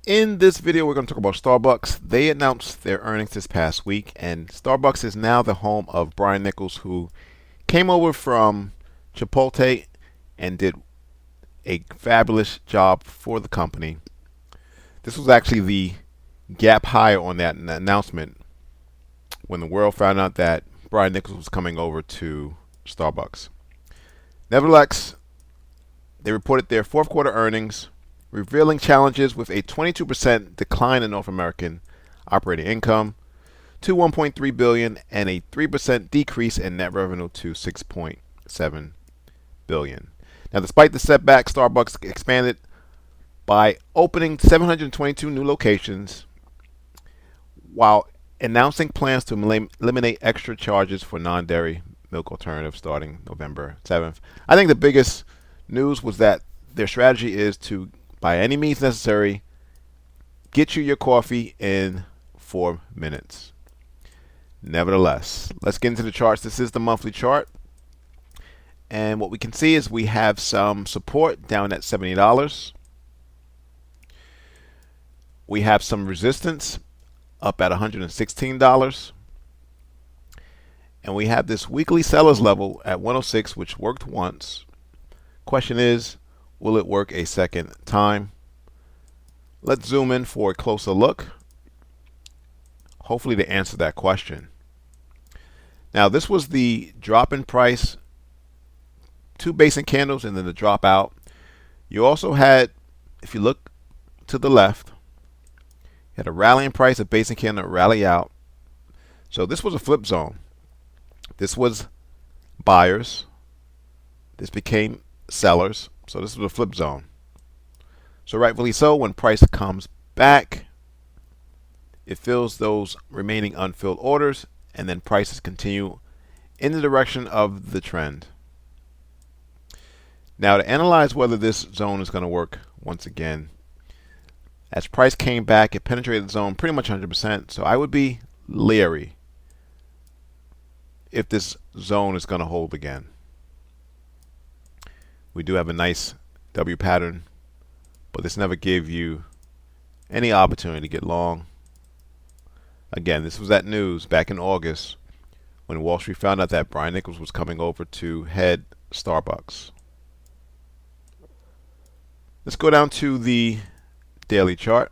In this video, we're going to talk about Starbucks. They announced their earnings this past week, and Starbucks is now the home of Brian Niccol, who came over from Chipotle and did a fabulous job for the company. This was actually the gap higher on that announcement when the world found out that Brian Niccol was coming over to Starbucks. Nevertheless, they reported their fourth quarter earnings, revealing challenges with a 22% decline in North American operating income to $1.3 billion and a 3% decrease in net revenue to $6.7 billion. Now, despite the setback, Starbucks expanded by opening 722 new locations while announcing plans to eliminate extra charges for non-dairy milk alternatives starting November 7th. I think the biggest news was that their strategy is to, by any means necessary, get you your coffee in 4 minutes. Nevertheless, let's get into the charts. This is the monthly chart. And what we can see is we have some support down at $70. We have some resistance up at $116. And we have this weekly sellers level at 106, which worked once. Question is, will it work a second time? Let's zoom in for a closer look. Hopefully to answer that question. Now, this was the drop in price, 2 basic candles, and then the drop out. You also had, if you look to the left, you had a rally in price, a basic candle, a rally out. So this was a flip zone. This was buyers. This became sellers. So this was a flip zone. So rightfully so, when price comes back, it fills those remaining unfilled orders, and then prices continue in the direction of the trend. Now, to analyze whether this zone is going to work once again, as price came back, it penetrated the zone pretty much 100%. So I would be leery if this zone is going to hold again. We do have a nice W pattern, but this never gave you any opportunity to get long. Again, this was that news back in August when Wall Street found out that Brian Niccol was coming over to head Starbucks. Let's go down to the daily chart.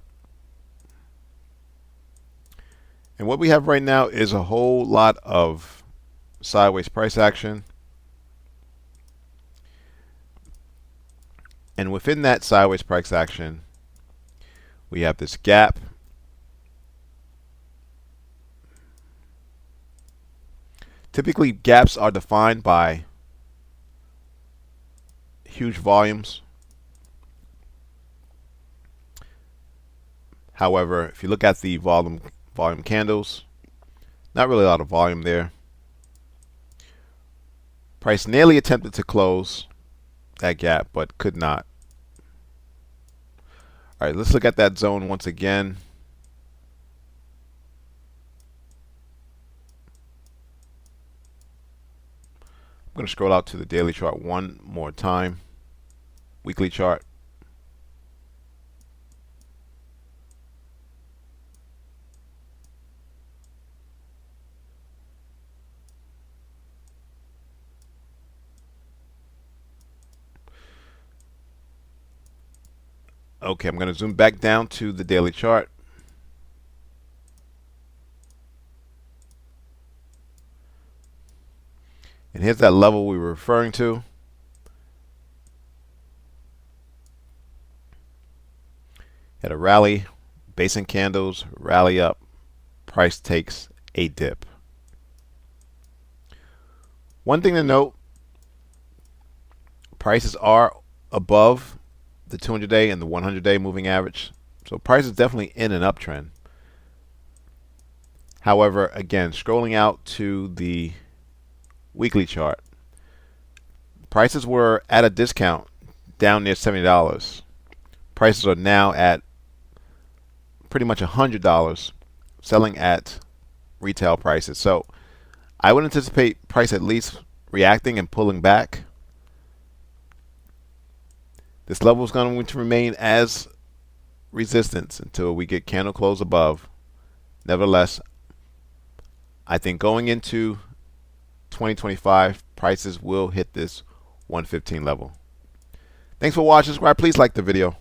And what we have right now is a whole lot of sideways price action. And within that sideways price action, we have this gap. Typically, gaps are defined by huge volumes. However, if you look at the volume candles, not really a lot of volume there. Price nearly attempted to close that gap, but could not. All right, let's look at that zone once again. I'm going to scroll out to the daily chart one more time. Weekly chart. Okay, I'm going to zoom back down to the daily chart. And here's that level we were referring to. Had a rally, basic candles, rally up, price takes a dip. One thing to note, prices are above the 200-day and the 100-day moving average. So price is definitely in an uptrend. However, again, scrolling out to the weekly chart, prices were at a discount down near $70. Prices are now at pretty much $100, selling at retail prices. So I would anticipate price at least reacting and pulling back. This level is going to remain as resistance until we get candle close above. Nevertheless, I think going into 2025, prices will hit this 115 level. Thanks for watching. Subscribe. Please like the video.